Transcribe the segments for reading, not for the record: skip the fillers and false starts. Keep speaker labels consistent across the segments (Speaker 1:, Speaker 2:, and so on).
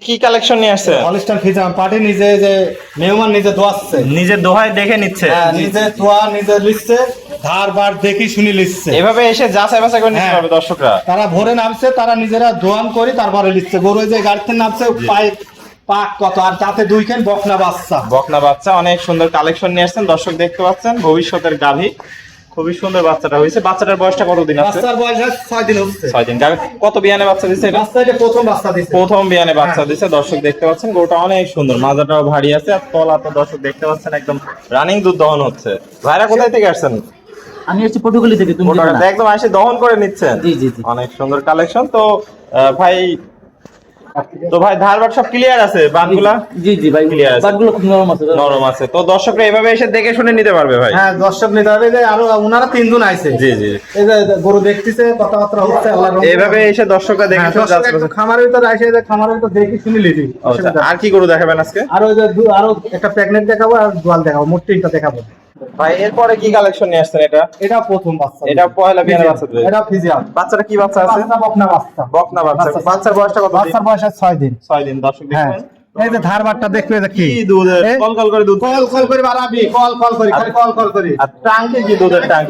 Speaker 1: কি কালেকশন নিয়ে আসছে?
Speaker 2: হলস্টাইন ফ্রিজিয়ান পার্টি নিজে যে মেহমান নিজে দোয়াচ্ছে,
Speaker 1: নিজের দোহায় দেখে নিচ্ছে।
Speaker 2: হ্যাঁ নিজে দোয়া নিজে লিখছে, ধার বার দেখি শুনি লিখছে।
Speaker 1: এভাবে এসে যাচাই বাছাই করে নিতে পারবে দর্শকরা।
Speaker 2: তারা ভোরে নামছে, তারা নিজেরা দোয়ান করে তারপরে লিখছে। গরু যে গাড়িতে নামছে পাক কত, আর তাতে দুইখান বকনা বাচ্চা।
Speaker 1: বকনা বাচ্চা অনেক সুন্দর কালেকশন নিয়ে আসছেন দর্শক, দেখতে পাচ্ছেন ভবিষ্যতের গাভী। খুবই সুন্দর বাচ্চাটা হয়েছে। বাচ্চাটার বয়সটা কতদিন আছে?
Speaker 2: বাচ্চার বয়স 6 দিন হচ্ছে।
Speaker 1: 6 দিন। কত বিয়ানে বাচ্চা দিছে এটা?
Speaker 2: বাচ্চাটা প্রথম বাচ্চা দিছে।
Speaker 1: প্রথম বিয়ানে বাচ্চা দিছে দর্শক, দেখতে পাচ্ছেন গরুটা অনেক সুন্দর, মাজাটাও ভারী আছে, আর তলা তো দর্শক দেখতে পাচ্ছেন একদম রানিং দুধ দহন হচ্ছে। ভাইরা কোথায় থেকে আসছেন?
Speaker 3: আমি হচ্ছে পটুয়াখালী থেকে। তুমি
Speaker 1: একদম এসে দহন করে নিচ্ছেন।
Speaker 3: জি জি জি।
Speaker 1: অনেক সুন্দর কালেকশন। তো ভাই ধারবাট সব ক্লিয়ার আছে? বাটগুলা?
Speaker 3: জি জি ভাই,
Speaker 1: ক্লিয়ার আছে,
Speaker 3: বাটগুলো খুব নরম আছে।
Speaker 1: নরম আছে। তো দর্শকরা এভাবে এসে দেখে শুনে নিতে পারবে ভাই?
Speaker 2: হ্যাঁ দর্শক নিতে পারবে। যে আরো ওনারা 3 জন আইছে।
Speaker 1: জি জি।
Speaker 2: এই যে গরু দেখতেছে, কথাবার্তা হচ্ছে, আল্লাহর রহমতে
Speaker 1: এভাবে এসে দর্শকরা দেখে শুনে যাচ্ছে।
Speaker 2: খামারের ভিতর আইসে, যে খামারের ভিতর দেখি শুনি লিখি।
Speaker 1: আর কি গরু দেখাবেন আজকে?
Speaker 2: আর ওই যে আরো একটা প্রেগনেন্ট দেখাবো, আর দোয়াল দেখাবো, মোট 3টা দেখাবো।
Speaker 1: ভাই এরপরে কি কালেকশন নিয়ে আসছেন?
Speaker 2: এটা প্রথম বাচ্চা।
Speaker 1: এটা পয়লা বিয়ানের বাচ্চা দিবে।
Speaker 2: এটা ফিজিয়ান।
Speaker 1: বাচ্চাটা কি বাচ্চা আছে?
Speaker 2: বাচ্চা বকনা বাচ্চা।
Speaker 1: বকনা বাচ্চা। বাচ্চার বয়সটা কত?
Speaker 2: বাচ্চার বয়স 6 দিন।
Speaker 1: 6 দিন দর্শক দেখুন।
Speaker 2: এই যে ধারবারটা দেখবে, যে কি
Speaker 1: দুধ কল কল করে দুধ,
Speaker 2: কল কল করে বাড়াবি, কল কল করে, খালি কল কল করে।
Speaker 1: আর টাঙ্কে কি দুধের টাঙ্ক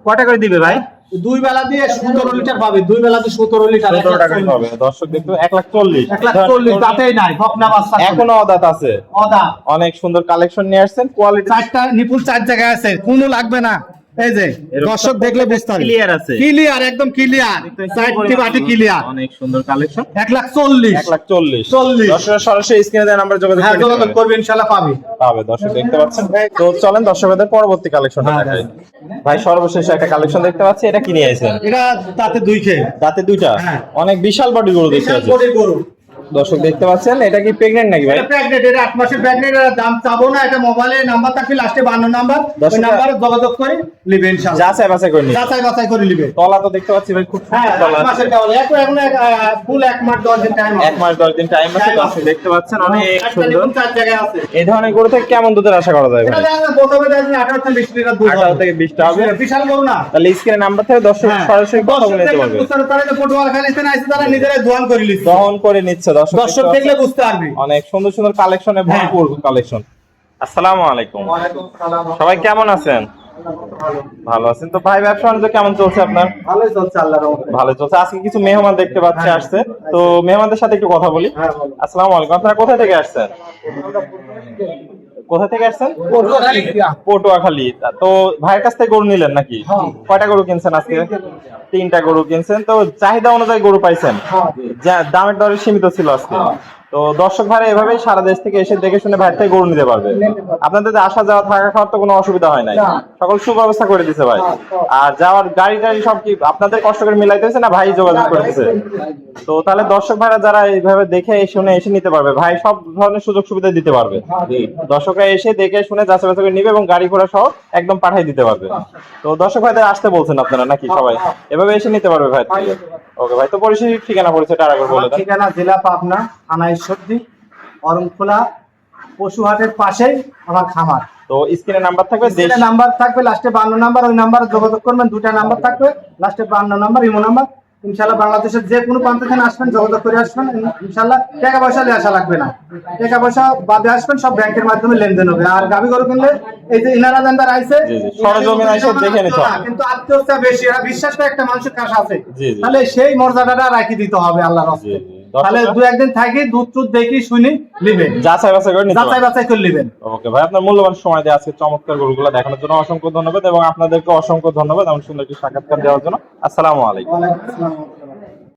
Speaker 1: কয়টা করে দিবে ভাই?
Speaker 2: 2 বেলা দিয়ে 17 লিটার পাবে। 2 বেলা দিয়ে 17 লিটার।
Speaker 1: 17 টাকা পাবে দর্শক দেখুন। 1,40,000।
Speaker 2: 1,40,000 তাতেই নাই, বকনা বাচ্চা
Speaker 1: এখনো অদাঁত আছে।
Speaker 2: অদাঁত।
Speaker 1: অনেক সুন্দর কালেকশন নিয়ে আসছেন। কোয়ালিটি
Speaker 2: 4টা নিপুল 4 জায়গায় আছে, কোনো লাগবে না। এই যে দর্শক দেখলে বুঝতে পারবে,
Speaker 1: ক্লিয়ার আছে,
Speaker 2: ক্লিয়ার, একদম ক্লিয়ার, 4টি বাটি ক্লিয়ার।
Speaker 1: অনেক সুন্দর কালেকশন।
Speaker 2: 1,40,000।
Speaker 1: 1,40,000 দর্শকরা সরাসরি স্ক্রিনে দেওয়া নাম্বারে যোগাযোগ
Speaker 2: হ্যাঁ যোগাযোগ করবে, ইনশাআল্লাহ পাবে
Speaker 1: দর্শক দেখতে পাচ্ছেন। তো চলেন দর্শকদের পরবর্তী কালেকশনটা দেখাই। ভাই সর্বশেষ একটা কালেকশন দেখতে পাচ্ছি, এটা কি নিয়ে আইছেন?
Speaker 2: এটা তাতে 2 খেয়ে,
Speaker 1: দাঁতে 2টা।
Speaker 2: হ্যাঁ।
Speaker 1: অনেক বিশাল বডি গরু দেখতে পাচ্ছি
Speaker 2: গরু।
Speaker 1: দর্শক দেখতে পাচ্ছেন। এটা কি প্রেগন্যান্ট নাকি ভাই?
Speaker 2: এটা প্রেগন্যান্ট, এটা 8 মাসের প্রেগন্যান্ট। এর দাম চাবো না, এটা মোবাইলে নাম্বার থাকবে লাস্টে 52 নাম্বার, ওই নাম্বারে যোগাযোগ করে নিবে ইনশাআল্লাহ।
Speaker 1: যাচাই বাছাই করে নিবে।
Speaker 2: যাচাই বাছাই করে নিবে।
Speaker 1: তলা তো দেখতে পাচ্ছি ভাই খুব
Speaker 2: হ্যাঁ,
Speaker 1: সুন্দর তলা
Speaker 2: 8 মাসের কেবল। এখন ফুল 1 মাস 10 দিন টাইম আছে।
Speaker 1: 1 মাস 10 দিন টাইম আছে দর্শক দেখতে পাচ্ছেন। অনেক সুন্দর।
Speaker 2: 4 জায়গায় আছে।
Speaker 1: এই ধরনের গরু থেকে কেমন দুধের আশা করা যায়
Speaker 2: এটা
Speaker 1: ভাই?
Speaker 2: দেখেন প্রথমে দেখেন 18 থেকে 20 লিটার দুধ।
Speaker 1: 18 থেকে 20টা হবে।
Speaker 2: বিশাল গরু না।
Speaker 1: তাহলে স্ক্রিনে নাম্বার থেকে দর্শক সরাসরি কথা বলে নিতে পারবে।
Speaker 2: তারা যে পটুয়াখালীতে আইছে, তারা নিজেরাই দোয়ান করে লিখছে,
Speaker 1: দহন করে নিচ্ছে দর্শক
Speaker 2: দেখলে বুঝতে পারবে।
Speaker 1: অনেক সুন্দর সুন্দর কালেকশনে ভরপুর কালেকশন। আসসালামু আলাইকুম।
Speaker 2: ওয়ালাইকুম সালাম।
Speaker 1: সবাই কেমন আছেন? ভালো আছেন তো ভাই? ব্যবসা বাণিজ্য কেমন চলছে আপনার?
Speaker 2: ভালোই চলছে আল্লাহর রহমতে।
Speaker 1: ভালো চলছে। আজকে কিছু মেহমান দেখতে পাচ্ছি আসছে, তো মেহমানদের সাথে একটু কথা বলি। আসসালামু আলাইকুম। আপনারা কোথা থেকে আসছেন? কোথা থেকে আসছেন? পটুয়াখালী। তো ভাইয়ের কাছ থেকে গরু নিলেন নাকি? কয়টা গরু কিনছেন আজকে? 3টা গরু কিনছেন। তো চাহিদা অনুযায়ী গরু পাইছেন? দামের দরে সীমিত ছিল আজকে। তো দর্শক ভাইরা এভাবেই সারা দেশ থেকে এসে দেখে শুনে ভাইয়ের থেকে গরু নিতে পারবে। আপনাদের আসা যাওয়া থাকা খাওয়ার তো কোনো অসুবিধা হয় নাই, সকল সুব্যবস্থা করে দিছে ভাই। আর যাওয়ার গাড়ি টাড়ি সব কি আপনাদের কষ্ট করে মিলাইতেছে না ভাই যোগাযোগ করতেছে? তো তাহলে দর্শক ভাইরা যারা এইভাবে দেখে শুনে এসে নিতে পারবে, ভাই সব ধরনের সুযোগ সুবিধা দিতে পারবে। দর্শকরা এসে দেখে শুনে যাচাই বাছাই করে নিবে এবং গাড়ি ঘোড়া সহ একদম পাঠিয়ে দিতে পারবে। তো দর্শক ভাইদের আসতে বলছেন আপনারা নাকি সবাই? এভাবে এসে নিতে পারবে ভাই। ওকে ভাই, তো পরিচিত ঠিকানা পরিচয়টা আরেকবার বলে দেন।
Speaker 2: ঠিকানা জেলা পাবনা, থানা ঈশ্বরদী, অরণখোলা পশুহাটের পাশেই আমার খামার।
Speaker 1: তো স্ক্রিনে নাম্বার থাকবে,
Speaker 2: স্ক্রিনে নাম্বার থাকবে, লাস্টে 52 নাম্বার, ওই নাম্বারে যোগাযোগ করবেন। 2টা নাম্বার থাকবে, লাস্টে 52 নাম্বার, ইমো নাম্বার। ইনশাআল্লাহ বাংলাদেশের যে কোনো প্রান্ত থেকে আসবেন, যোগাযোগ করে আসবেন। ইনশাআল্লাহ টাকা পয়সা দিয়ে আসা লাগবে না, টাকা পয়সা বাদে আসবেন, সব ব্যাংকের মাধ্যমে লেনদেন হবে। আর গাভী গরু কিনলে এই যে ইনারা জানদার আইছে,
Speaker 1: সরজমিন এসে দেখে নিতে হবে।
Speaker 2: কিন্তু আত্মীয়তা বেশি, এরা বিশ্বাস করে একটা মানুষের কাছে আছে, তাহলে সেই মর্যাদাটা রাখি দিতে হবে আল্লাহর রাস্তায়। তাহলে 2-1 দিন থাকি, দুধ টুধ দেখি শুনি নেবেন,
Speaker 1: যাচাই বাছাই করে নিতে
Speaker 2: যাচাই বাছাই করে নেবেন।
Speaker 1: ওকে ভাই, আপনার মূল্যবান সময় দিয়ে আজকে চমৎকার গরুগুলো দেখানোর জন্য অসংখ্য ধন্যবাদ, এবং আপনাদেরকে অসংখ্য ধন্যবাদ এমন সুন্দর একটি সাক্ষাৎকার দেওয়ার জন্য। আসসালামু আলাইকুম।
Speaker 2: ওয়ালাইকুম আসসালাম।